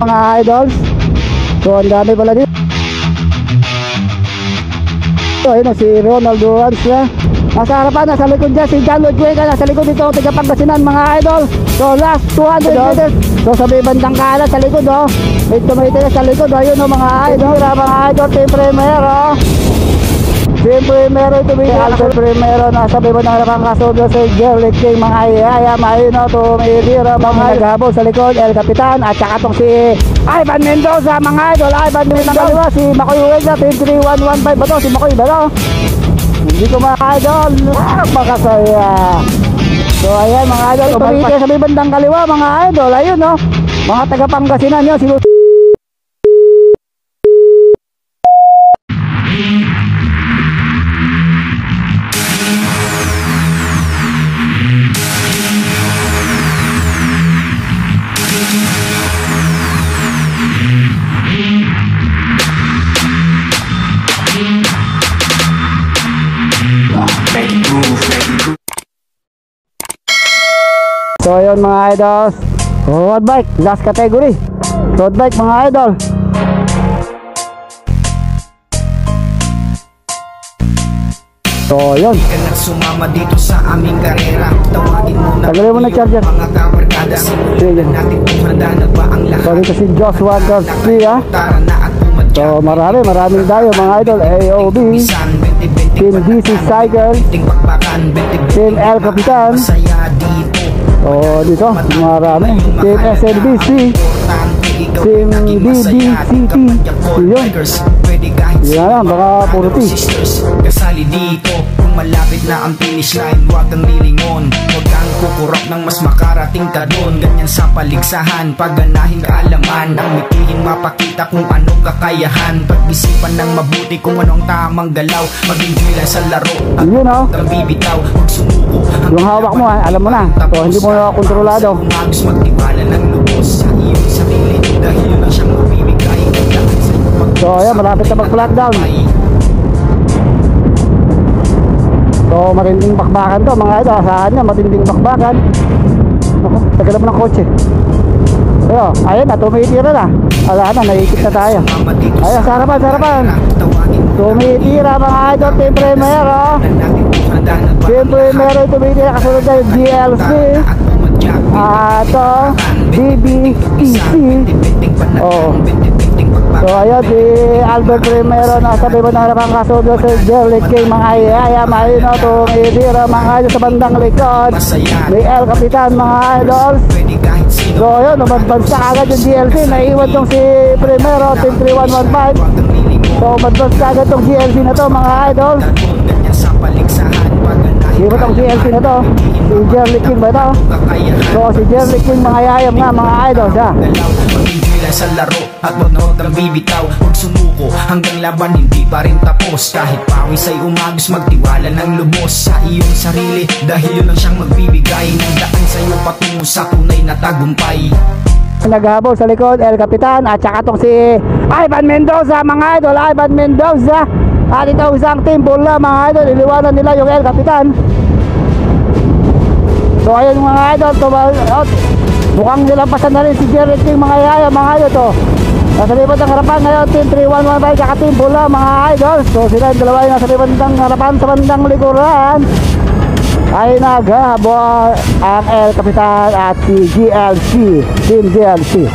Mga idols. So ang dami pala dito. So ayun na si Ronald Durans na. Nasa harapan, nasa likod dyan si John Lloyd Cuenca. Nasa likod dito, taga Pangasinan mga idol. So last 200 meters. So sa may bandang kanan sa likod oh. May tumitira sa likod oh. Ayun oh mga idol. Mga idol, team primero. Team primero tumitira. Team primero nasa may bandang harapan kasunod sa Gerald King mga ayayam. Ayun oh, tumitira mga naghabol sa likod. El Capitan at saka tong si Ivan Mendoza mga idol. Ivan Mendoza, si Makoy Uwega. Team 3115 ba to? Si Makoy ba to? Hindi ko mga idol, makasaya. So ayan mga idol, tumitin sa may bandang kaliwa mga idol. Ayun no, mga taga Pangasinan nyo. So ayun mga idol, road bike, last category. Road bike mga idol. So yun, ka na sumama dito sa aming karera. Tawagin mo na tagalin mo na charger. Mga kabarkada, simulan natin kung handa na ba ang lahat. So dito si Joshua Garcia. So maraming tayo mga idol. AOB, Team DC Cycle, Team El Capitan. Oh dito marami. Team SNBC, Team DDCT. Yun. Yan lang, baka puro T. Kasali dito kung malapit na ang finish line. Huwag kang lilingon, huwag kang kukurap ng mas makarating ka doon. Ganyan sa paligsahan, pagganahin kaalaman. Ang mitihin mapakita kung anong kakayahan. Pag-isipan ng mabuti kung anong tamang galaw. Mag-enjoy lang sa laro at huwag kang bibitaw. Huwag sumuko. Yung hawak mo alam mo na. So hindi mo na kontrolado. Umagos magtiwala ng lubos sa iyong sarili. Dahil yun ang siyang mabibigay. So ayan, malapit na mag-flatdown. So matinding bakbakan to mga idol. Saan niya matinding bakbakan. Ako, tagal naman ng kotse. Pero ayun na, tumitira na. Wala na, naikip na tayo. Ayun, sa harapan. Tumitira mga idol. Team primero. Team primero tumitira. Kasunod na yung GLC. Ito BBEC. Oh. So ayun, si Albert Primero nasa may bandang harapan kasunod sa Gerald King mga ayayam. Ayun o, tumitira mga idol sa bandang likod. May El Capitan mga idol. So ayun, umadbansa agad yung GLC. Naiwan tong si Primero, Team 3115. So umadbansa agad tong GLC na to mga idol. Di ba itong GLC na to? Si Gerald King ba ito? So si Gerald King mga ayayam nga mga idol siya. Sa laro at huwag kang bibitaw. Huwag sumuko hanggang laban hindi pa rin tapos. Kahit pawis ay umagos, magtiwala ng lubos sa iyong sarili. Dahil yun ang siyang magbibigay ng daan sa'yo patungo sa tunay na tagumpay. Naghabol sa likod El Capitan at saka tong si Ivan Mendoza mga idol. Ivan Mendoza at itong isang team pula mga idol. Iliwanan nila yung El Capitan. So ayun mga idol, mukhang nilampasan na rin si Gerald King mga yaya mga idol to. Nasa libad ng harapan ngayon Team 3115 kaka Team Pula mga idol. So sila yung dalawa yung nasa libad ng harapan. Sa bandang likuran ay naghabol ang El Capitan at si GLC, Team GLC.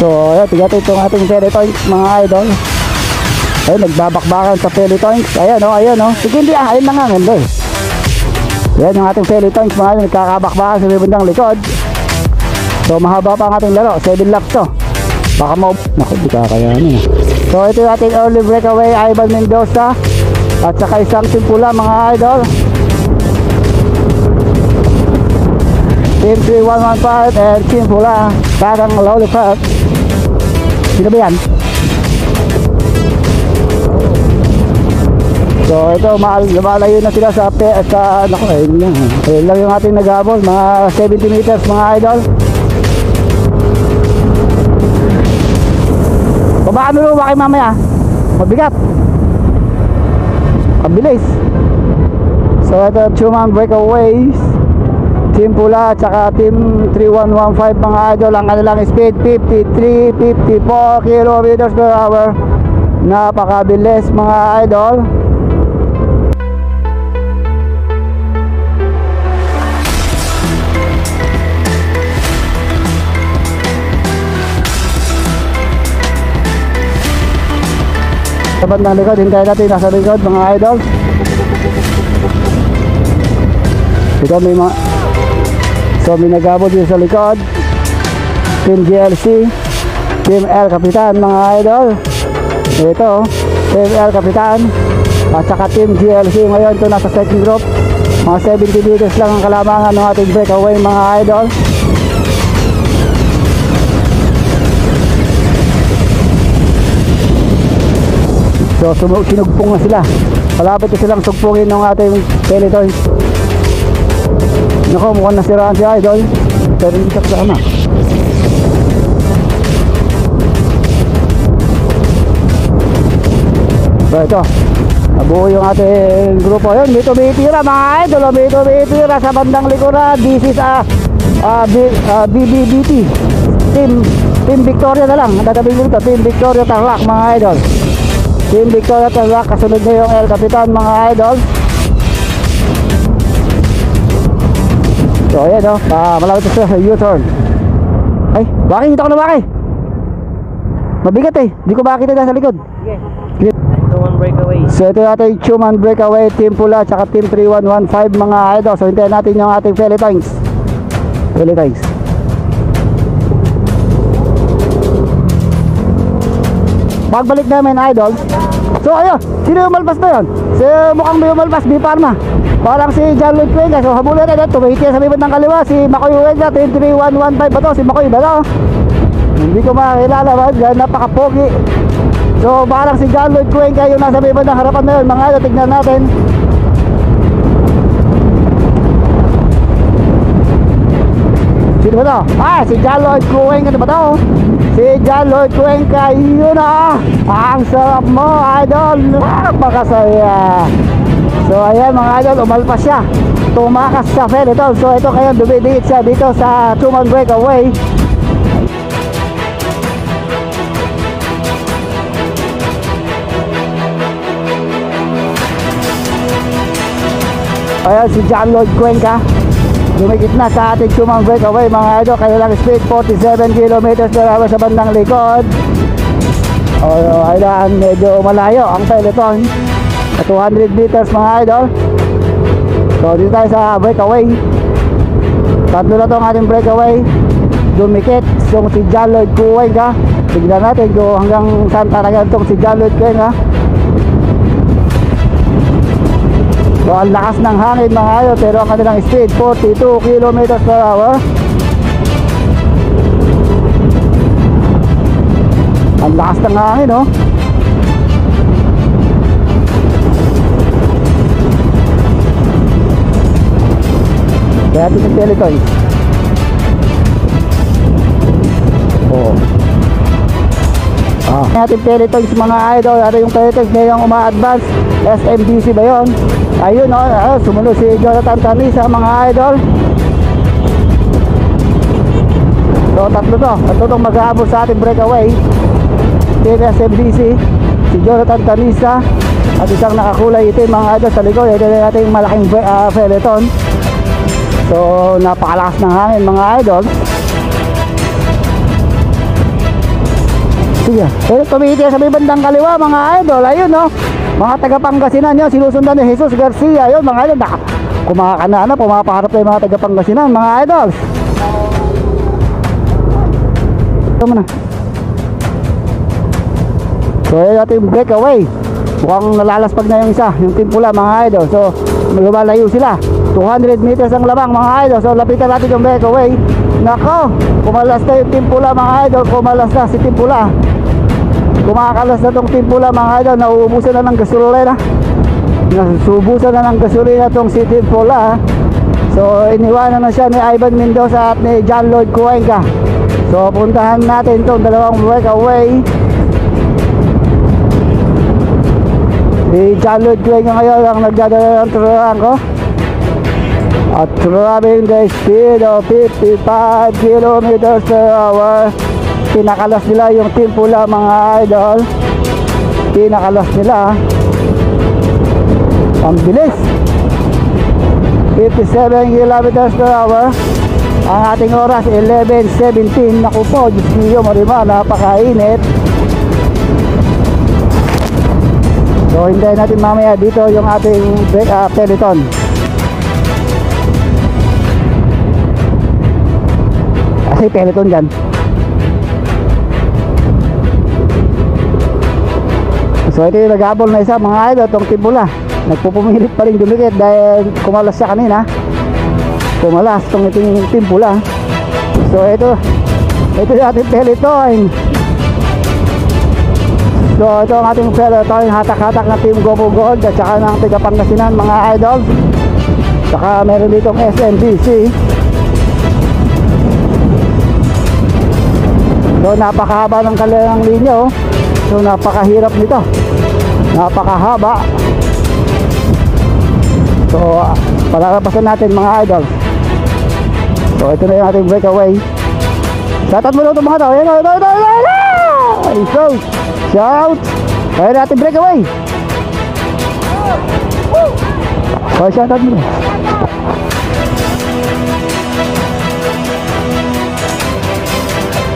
So ayun, tigat itong ating Pelotons mga idol. Ayun, nagbabakbakan sa Pelotons. Ayan o, sige hindi ayun na nga ngendo eh. Yan yung ating Pelotons mga idol, nagkakabakbakan sa bandang likod. So mahaba pa ang ating laro, 7 laps to. Baka naku, di kakayanin. So ito yung ating early breakaway Ivan Mendoza at saka isang Team Pula mga idol. Team 3115 and Team Pula Parang Lollipop. Sino ba yan? So ito, malayo na sila sa naku, ayun lang yung ating naghabol, mga 70 meters mga idol. Babaan mo ba kayo mamaya? Mabigat, mabilis. So ito, 2-man breakaways Team Pula at saka Team 3115 mga idol. Ang kanilang speed 53-54 kilometers per hour. Napakabilis mga idol. Sa bandang likod, hintayin natin nasa likod mga idol. Ito may mga, so may nagabot dito sa likod. Team GLC, Team L Kapitan mga idol. Ito Team L Kapitan at saka Team GLC. Ngayon ito nasa second group. Mga 70 meters lang ang kalamangan ng ating breakaway mga idol. So sinugpong na sila. Malapit na silang sugpungin ng ating peloton. Nako, mukhang nasiraan si idol. Pero hindi siya kasama. So ito, nabuo yung ating grupo. Yun, may tumitira mga idol. May tumitira sa bandang likuran. This is BBBT Team Victoria na lang. Dadabing dito, Team Victoria Tarlac mga idol. Team Victoria Tarlac, kasunod na yung El Capitan mga idol. So ayan o, malapit sa U-turn. Ay, bakit? Dito ako na bakit? Mabigat eh, di ko makita na sa likod. Sige, Chuman Breakaway. So ito natin Chuman Breakaway, Team Pula, tsaka Team 3115 mga idol. So hintayin natin yung ating Philippines. Pagbalik namin idol. So ayun, sino yung malpas na yun? Si mukhang may umalpas, B-Pharma. Parang si John Lloyd Cuenca. So habulin na dito, tumiti sa bibig ng kaliwa. Si Makoy Cuenca, 23115 ba to? Si Makoy ba to? Hindi ko makakilala ba? Napaka-pogi. So parang si John Lloyd Cuenca yung nasa bibig ng harapan na yun. Mga idol, tignan natin. Sino ba to? Si John Lloyd Cuenca ba to? Si John Lloyd Cuenca, yun ang sarap mo idol. Napakasaya. So ayan mga idol, umalpas siya, tumakas sa peloton. So ito kaya dumidiit siya dito sa Chuman Breakaway. Ayan si John Lloyd Cuenca, dumikit na sa ating Chuman Breakaway mga idol. Kailang speed 47 km per hour sa bandang likod. Ayan, medyo malayo ang peloton. 200 meters mga idol. So dito tayo sa breakaway. Tatlo na itong ating breakaway. Dumikit yung si John Lloyd Cuenca. Tignan natin kung hanggang saan talaga itong si John Lloyd Cuenca. So ang lakas ng hangin mga idol, pero ang kanilang speed 42 km per hour. Ang lakas ng hangin oh. Kaya ito yung peloton. Ating peloton mga idol. Ano yung peloton ngayong uma-advance? SMDC ba yun? Ayun sumunod si Jonathan Tanisa mga idol. So tatlo itong mag-aabot sa ating breakaway. Team SMDC, si Jonathan Tanisa at isang nakakulay itim mga idol sa likod. Ito na natin malaking peloton. So napakalakas ng hangin mga idol. Sige, tumiti sa may bandang kaliwa mga idol. Ayun mga taga Pangasinan yun, sinusundan ni Jesus Garcia. Ayun mga idol, kumakana pumapaharap na yung mga taga Pangasinan mga idol. Ito muna. So ayun natin breakaway. Mukhang nalalaspag na yung isa, yung Team Pula mga idol. So lumalayo sila, 200 meters ang lamang mga idol. So lapitan natin yung breakaway. Nako, kumalas na yung Team Pula mga idol. Kumalas na si Team Pula. Kumakalas na tong Team Pula mga idol. Nauubusan na ng gasolina. Nasubusan na ng gasolina tong si Team Pula. So iniwanan na siya ni Ivan Mendoza at ni John Lloyd Cuenca. So puntahan natin tong dalawang breakaway. Si John Lloyd Cuenca ngayon ang nagdadala ng turuan ko. At driving the speed of 55 kilometers per hour. Pinakalas nila yung Team Pula mga idol. Pinakalas nila. Ang bilis. 57 kilometers per hour. Ang ating oras 11:17. Naku po, Diyos niyo marima, napakainit. So hintayin natin mamaya dito yung ating peloton. Kasi peloton dyan. So ito yung nag-abol na isa mga idol, itong Team Pula. Nagpupumilit pa rin dumikit dahil kumalas siya kanina. Kumalas itong Team Pula. So ito yung ating peloton. So ito ang ating peloton, hatak-hatak na Team Gopo Gold at saka ng tiga Pangasinan mga idol. Saka meron ditong SMBC. So napakahaba ng kanilang linya oh. So napakahirap nito. Napakahaba. So palalapasan natin mga idol. So ito na yung ating breakaway. Shoutout mo na ito mga tao. So shout. Ayan natin breakaway. So shoutout mo na.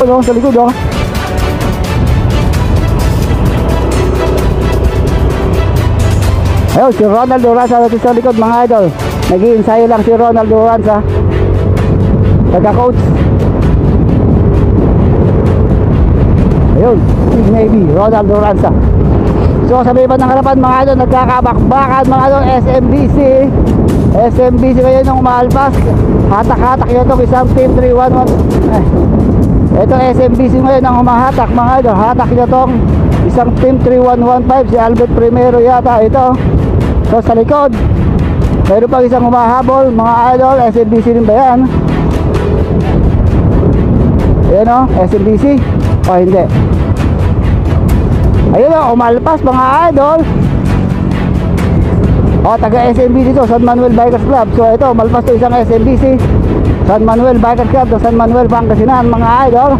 Sa likod oh. Ayun, si Ronald Duranza natin sa likod mga idol. Nag-i-ensayo lang si Ronald Duranza, taga-coach. Ayun, Big Navy, Ronald Duranza. So sa may bandang harapan mga idol, nagkakabakbakan mga idol, SMBC. SMBC ngayon ng umalpas. Hatak-hatak yun itong isang Team 311. Ito SMBC ngayon ang humahatak mga idol. Hatak niya tong isang Team 3115, si Albert Primero yata ito. So sa likod meron pang isang humahabol mga idol. SMBC din ba yan? Ayan o, SMBC. O hindi. Ayun o, umalpas mga idol. O taga SMBC to, San Manuel Bikers Club. So ito, umalpas to isang SMBC, San Manuel Bikers Club to San Manuel, Pangasinan mga idol.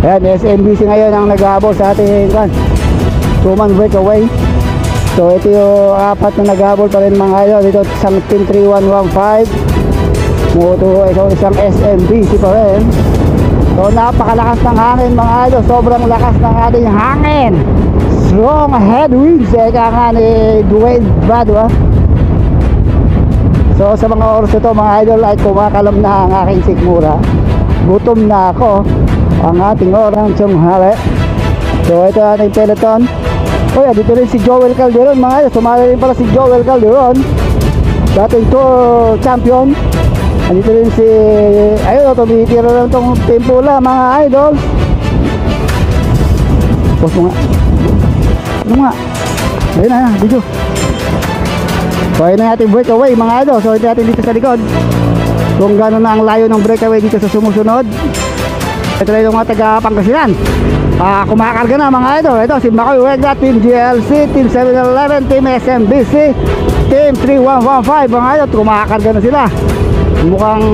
Ayan, SMBC ngayon ang naghahabol sa ating 2-man breakaway. So ito yung apat na naghahabol pa rin mga idol. Ito isang Team 3115. Isang SMBC pa rin. So napakalakas ng hangin mga idol. Sobrang lakas ng ating hangin. Strong headwinds. Eka nga ni Dwayne Brado. So sa mga oras ito mga idol ay kumakalam na ang aking sikmura. Gutom na ako. Ang ating orang tsunghali. So ito ang ating peloton. Oya, dito rin si Joel Calderon mga idol. Sumali rin pala si Joel Calderon, dating tour champion. Andito rin si, ayun, tumitira lang itong Team Pula mga idol. Post mo nga. Ano nga? Ayun na, video. So ayun na ating breakaway mga idol. So ito natin dito sa likod kung gano'n na ang layo ng breakaway dito sa sumusunod. Ito na yung mga taga Pangasinan. Kumakarga na mga idol. Ito si Makoy Wega, Team GLC, Team 711, Team SMBC, Team 3115 mga idol. Kumakarga na sila. Mukhang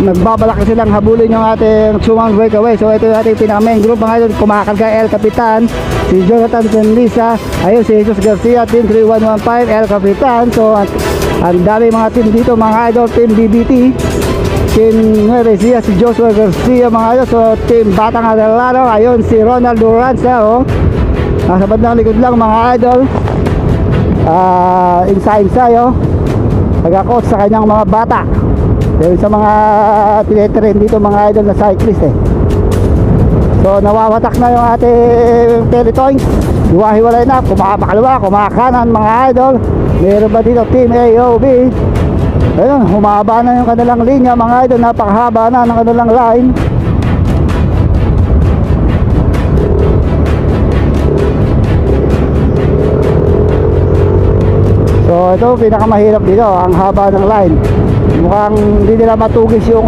nagbabalak na silang habulin yung ating sumang breakaway. So ito yung ating pinaka main group mga idol. Kumakarga El Capitan, si Jonathan Senlisa, ayun si Jesus Garcia, Team 3115, El Capitan. So ang dami mga team dito mga idol. Team BBT, Team Nueva Ecija, si Joshua Garcia mga idol. So Team Batang Adelaro, ayun si Ronald Duranza oh. Nasa bandang likod lang mga idol. Insa-insayo nag-coach sa kanyang mga bata. Dahil sa mga tinetrain dito mga idol na cyclist eh. So nawawatak na yung ating peloton. Hiwa-hiwalay na, kumakakalawa, kumakanan mga idol. Meron ba dito Team AOB? Ayun, humaba na yung kanilang linya mga idol. Napakahaba na ng kanilang line. So ito pinakamahirap dito, ang haba ng line. Mukhang hindi nila matugis yung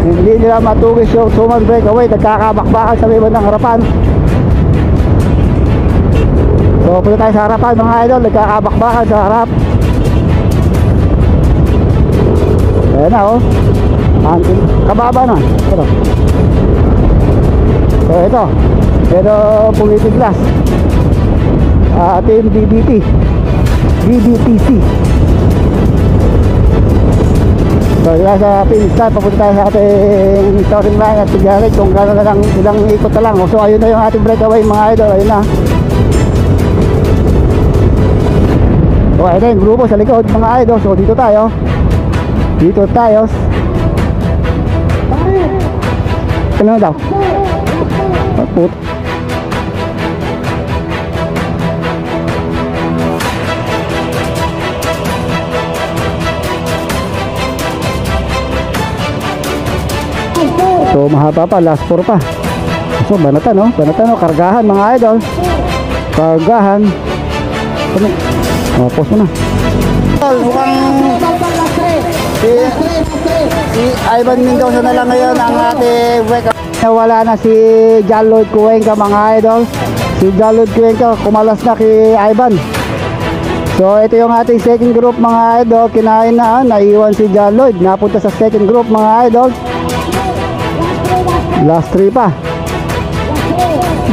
hindi nila matugis yung suman breakaway. Nagkakabakbakan sa iba ng harapan. So punta tayo sa harapan mga idol. Nagkakabakbakan sa harap. Ayan na oh. Kababa na. Ito. So ito. Pero pumitiglas. Team BBTC. So dila sa finish line, papunta tayo sa ating starting line at tigalit kung gano'n na lang, ilang ikot na lang. So ayun na yung ating breakaway mga idol, ayun na. So ayun na yung grupo sa likod mga idol. So dito tayo. Ano daw? Put. So mahaba pa, last 4 pa. So banatan no, kargahan mga idol. Kargahan. Post mo na. Mukhang si Ivan Mendoza na lang ngayon ang ating break. Wala na si John Lloyd Cuenca mga idol. Si John Lloyd Cuenca kumalas na kay Ivan. So ito yung ating second group mga idol. Kinain na, naiwan si John Lloyd. Napunta sa second group mga idol. Last 3 pa.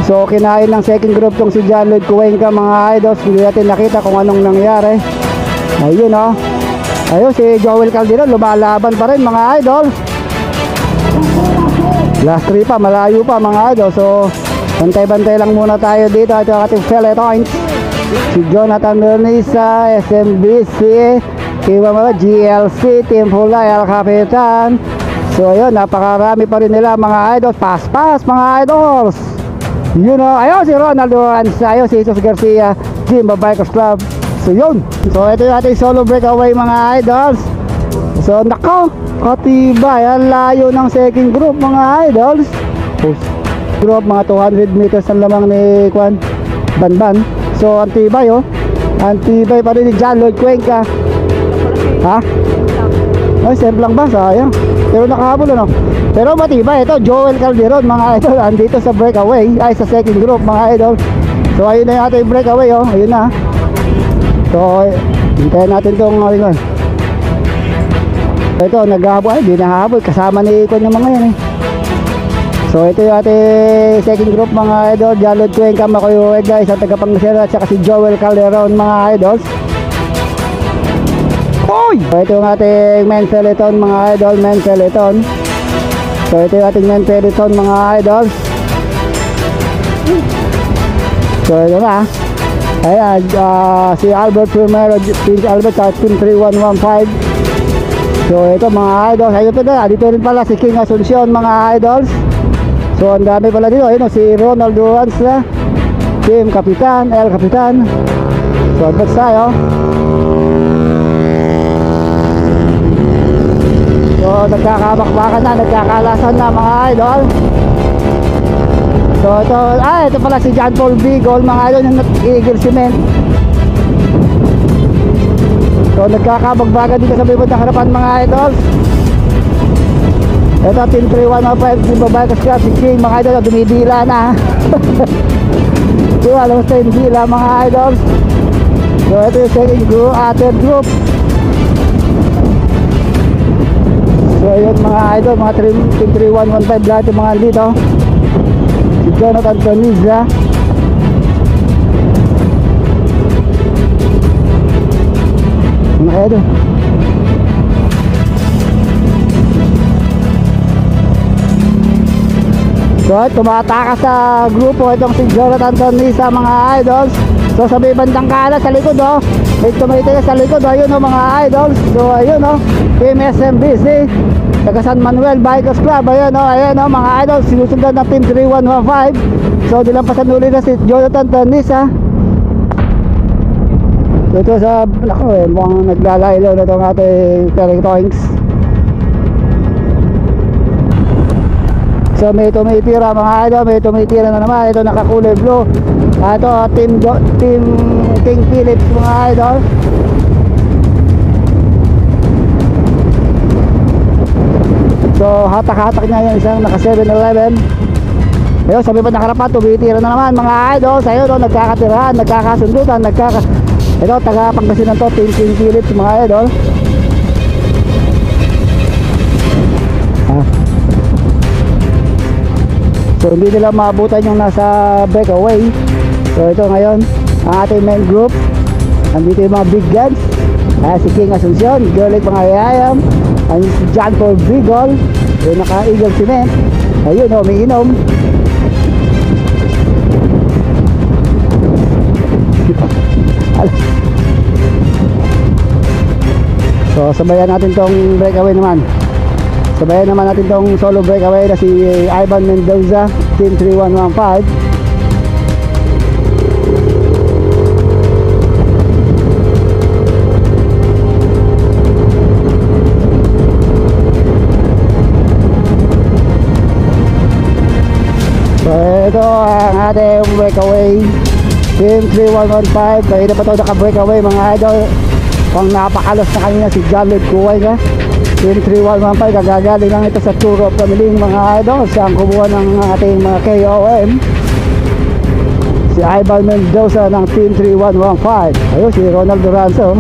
So kinain ng second group tong si John Lloyd Cuenca mga idols. Hindi natin nakita kung anong nangyari. Ayun oh. Ayun si Joel Calderon lumalaban pa rin mga idols. Last 3 pa, malayo pa mga idols. So bantay-bantay lang muna tayo dito. Ito ang ating peloton. Si Jonathan Bernisa, SMBC, GLC, Team Fulay, El Capitan. So ayun, napakarami pa rin nila mga idols. Pass mga idols. Yun o, ayun si Ronaldo Ansa, ayun si Jesus Garcia, Jimba Bikers Club. So yun. So ito yung ating solo breakaway mga idols. So nako, katibay, ang layo ng second group mga idols. Group mga 200 meters ang lamang ni Kwan Banban. So antibay oh. Antibay pa rin ni John Lloyd Cuenca. Ha? Ay, simple lang ba? Sayang. Pero nakahabol ano. Pero matibay ito, Joel Calderon mga idol, andito sa breakaway, ay sa second group mga idol. So ayun na yung ating breakaway oh, ayun na. So hintayin natin itong ito, naghahabol, ay di nahabol, kasama ni Ikon yung mga yan eh. So ito yung ating second group mga idol, John Lloyd Cuenca, Makoy guys, ang tagapangasinan at saka si Joel Calderon mga idols. So ito yung ating men's peloton mga idol, men's peloton. So ito yung ating men's peloton mga idols. So ito na. Ayan, si Albert Primero, Prince Albert sa Team 3115. So ito mga idols, ayun pa na, dito rin pala si King Asuncion mga idols. So ang dami pala dito, ayun si Ronald Durans na Team Kapitan, El Kapitan. So advance tayo. So nagkakabakbakan na, nagkakalasan na mga idol. So ito pala si John Paul Bigol mga idol, yung Eagle Cement. So nagkakabagbagan dito sa bibod ng harapan mga idol. Ito Team 3105, Team Bikers Club, si King mga idol, dumidila na. So alam mo sa dila mga idol. So ito yung second group, third group. So ayun mga idol, mga Team 3115 lahat yung mga dito. Si Jonathan Caniza. Mga idol. So tumatakas sa grupo itong si Jonathan Caniza mga idols. So sa may bandang kanan sa likod oh, may tumitigas sa likod oh, ayun oh mga idols. So ayun oh, Team SMBC, taga San Manuel Bikers Club, ayun oh mga idols, sinusundan ng Team 3115. So dilampasan uli na si Jonathan Caniza. So ito sa nako mukhang naglalaylo na itong ating Pelotongs. So may tumitira mga idol, may tumitira na naman. Ito nakakulay blue. Ito Team King Phillips mga idol. hatak-hatak niya yung isang naka 7-Eleven. Ayun, sabi pa nakarapat, tumitira na naman mga idol. Sa'yo no, nagkakatirahan, nagkakasundutan, ito, taga Pangasinan to, Team King Philips mga idol. So hindi nila maabutan yung nasa breakaway. So ito ngayon ang ating main group. Andito yung mga big guns, si King Asuncion, Girlick Pangayayam, and si John Paul Bigol, yung naka-Eagle Cement. Ayun o, umiinom. So sabayan natin tong breakaway naman. Sabayan naman natin tong solo breakaway na si Ivan Mendoza, Team 3115. So ito ang ating breakaway, Team 3115. Kaya pa ito naka-breakaway mga idol. Pang napakalos na kanina si Jalid Kuway ka. Team 3115, kagagaling lang ito sa Tour of Family mga idol. Siyang kumuha ng ating mga KOM, si Ivan Mendoza ng Team 3115. Ayun si Ronald Duranzo.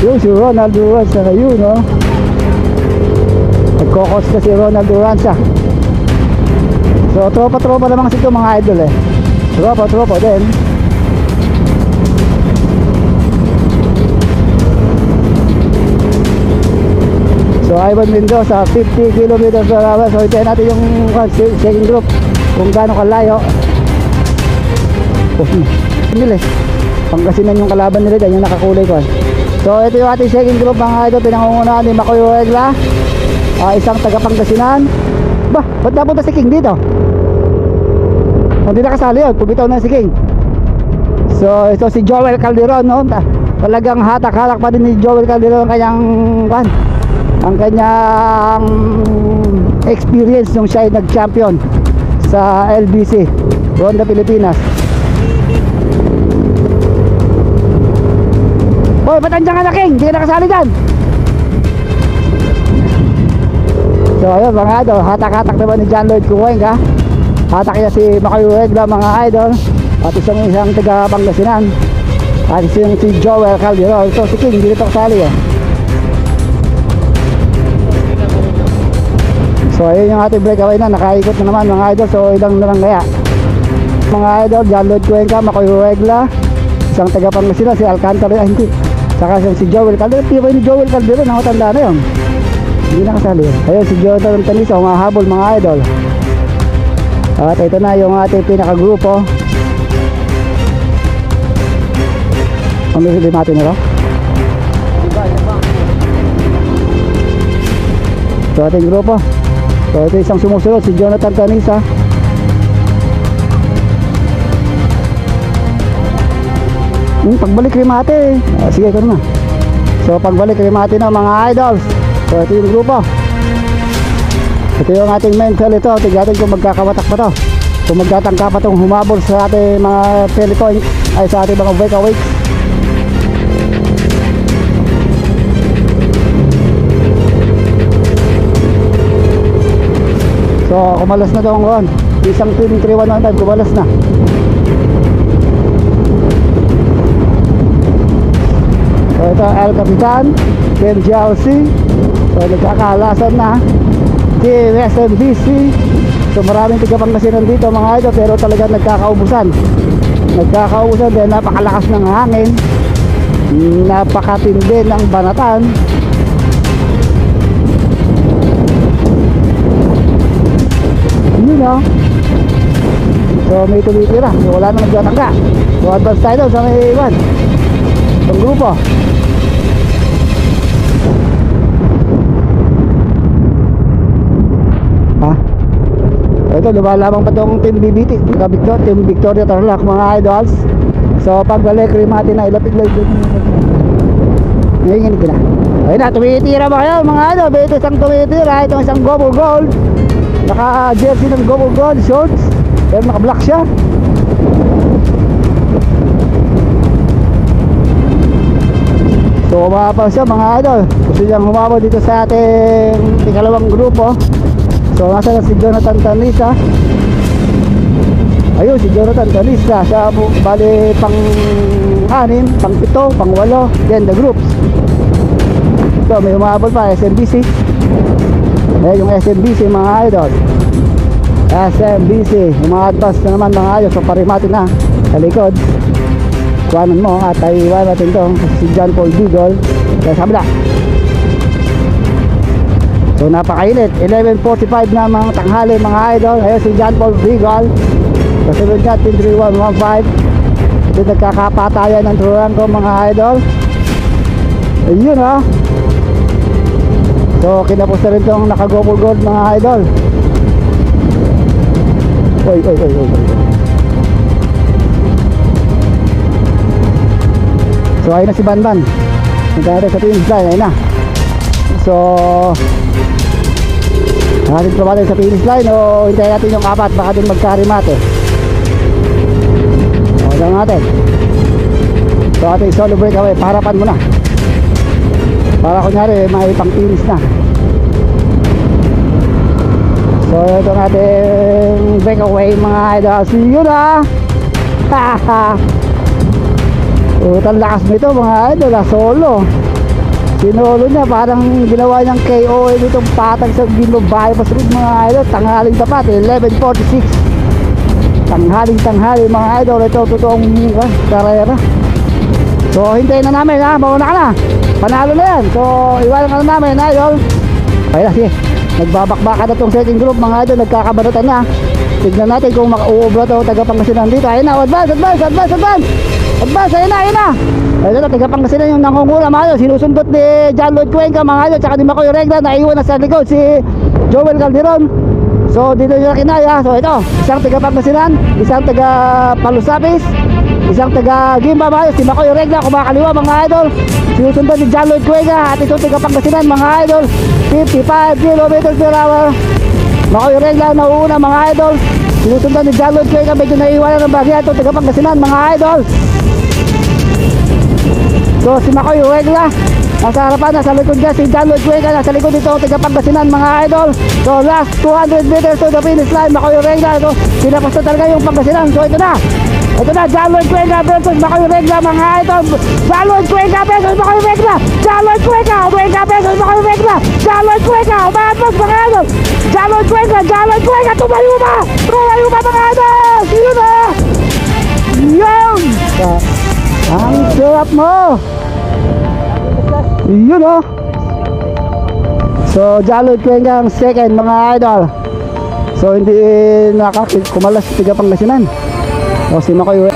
Yun si Ronald Duranzo na yun, no? Nagkokos na si Ronald Duranzo. So tropa-tropa naman kasi ito mga idol eh. Tropa-tropa din. So Ivan Mendoza 50 km per hour. So itayin natin yung second group kung gaano kalayo. Nila Pangasinan yung kalaban nila dahil yung nakakulay ko. So ito yung ating second group mga idol. Pinangungunahan ni Makoy Regla, isang taga Pangasinan. Bah, ba't napunta si King dito? Hindi nakasali yun, pumitaw na si King. So ito si Joel Calderon, no? Talagang hatak-hatak pa din ni Joel Calderon ang kanyang experience nung siya ay nag-champion sa LBC Ronda Pilipinas. Hoy, ba't andyan ka na King? Hindi ka nakasali dyan. So ayun mga idol, hatak-hatak naman ni John Lloyd Kuweng ka. Hatak niya si Makoy Regla mga idol. At isang taga Pangasinan. At si Joel Calderon. So si King hindi nito kasali eh. So ayun yung ating breakaway na, nakaikot na naman mga idol. So ilang na lang kaya mga idol, John Lloyd Cuenca, Makoy Regla, isang taga Pangasinan si Alcantara, hindi, saka si Joel Calderon. Tibay ni Joel Calderon, nakatanda na yun, hindi nakasali. Ayun si Jonathan Tanisa, humahabol mga idol. At ito na yung ating pinakagrupo. Ano sila natin nito? So ating grupo. So ito isang sumusunod, si Jonathan Tanisa. Pagbalik Rimate. Sige ko na. So pagbalik Rimate na mga idols. So ito yung grupo. Ito yung ating main peloton. Tignan natin kung magkakawatak pa to, kung magtatangka pa itong humabol sa ating mga peloton, ay sa ating mga breakaway. So kumalas na itong isang Team 3115, kumalas na. So ito El Capitan, Team GLC. So nagkakahalasan na Team SMBC. So maraming tiga Pangasinan dito mga idol, pero talagang nagkakaubusan dahil napakalakas ng hangin, napakatindi ng banatan. Yun o. So may tumitira, wala na magtatangka. So advance tayo doon sa may iwan itong grupo. Ito lumalamang pa itong Team BBT, Team Victoria Tarlac mga idols. So pagbalik Rimate na, ilapit-lapit ngayon ka na. Ayun na, tumitira ba kayo mga idol? Ito isang tumitira, itong isang Gobo Gold, naka jersey ng Gobo Gold shorts, pero naka black siya. So umabal siya mga idol, gusto niyang humabal dito sa ating ikalawang grupo. So nasa na si Jonathan Tanisa. Ayun si Jonathan Tanisa. Siya bali pang 6, pang 7, pang 8. Then the groups. So may umabot pa SMBC. Yung SMBC mga idol. SMBC, umaadbas na naman mga idol. So parimati na sa likod. Kuhanan mo at ay iwan natin to si John Paul Bigol sa kabila. So napakainit, 11:45 na mga tanghali mga idol. Ayun si John Paul Bigol. Kasunod natin 3115. Ito nagkakapatayan ng turuan ko mga idol. Ayun ha. So kinapos na rin itong naka-GoPro Gold mga idol. Oy. So ayun na si Banban. Nagkakaroon sa finish line, ayun na. So natin pa natin sa finish line o hintayin natin yung 4, baka din magkarimate. O lang natin. So ating solo breakaway, paharapan mo na para kunyari may pang finish na. So ito natin breakaway mga idol. See you na. Utang lakas nito mga idol, solo. Sinolo niya, parang ginawa niyang KO itong patag sa Gino Bypass Road mga idol. Tanghaling tapat, 11:46. Tanghaling mga idol. Ito totoong karera. So hintayin na namin ha, mauna ka na. Panalo na yan. So iwanan ka na namin idol. Okay na, sige. Nagbabakbaka na itong second group mga idol. Nagkakabarutan na. Tignan natin kung maka-uubra ito taga-Pangasinan dito. Ayun na, advance. Ayun na. Ayun na, taga-Pangasinan yung nangungula mga idol. Sinusundot ni John Lloyd Cuenca mga idol. Tsaka ni Makoy Regla. Naiwan na sa likod si Joel Calderon. So dito nila kinaya. So ito, isang taga-Pangasinan, isang taga-Palusapis, isang taga-Gimba mga idol. Si Makoy Regla kumakaliwa mga idol. Sinusundot ni John Lloyd Cuenca. At ito taga-Pangasinan mga idol, 55 km/h. Makoy Regla nauuna mga idol. Sinusundan ni John Lloyd Cuenca. Medyo naiiwanan ng bagay ito taga-Pangasinan mga idol. So si Makoy Regla nasa harapan, nasa likod niya si John Lloyd Cuenca. Nasa likod dito taga-Pangasinan mga idol. So last 200 meters to the finish line. Makoy Regla. So sinapos na talaga yung Pangasinan. So ito na John Lloyd Cuenca versus Makoy Regla mga idol. John Lloyd Cuenca versus Makoy Regla. John Lloyd Cuenca versus Makoy Regla. John Lloyd Cuenca umabot mga idol. John Lloyd Cuenca tumayo ba mga idol. Sino na yun. Ang sarap mo. Yun o. So John Lloyd Cuenca ang second mga idol. So hindi kumalas sa Pangasinan. O si Makoy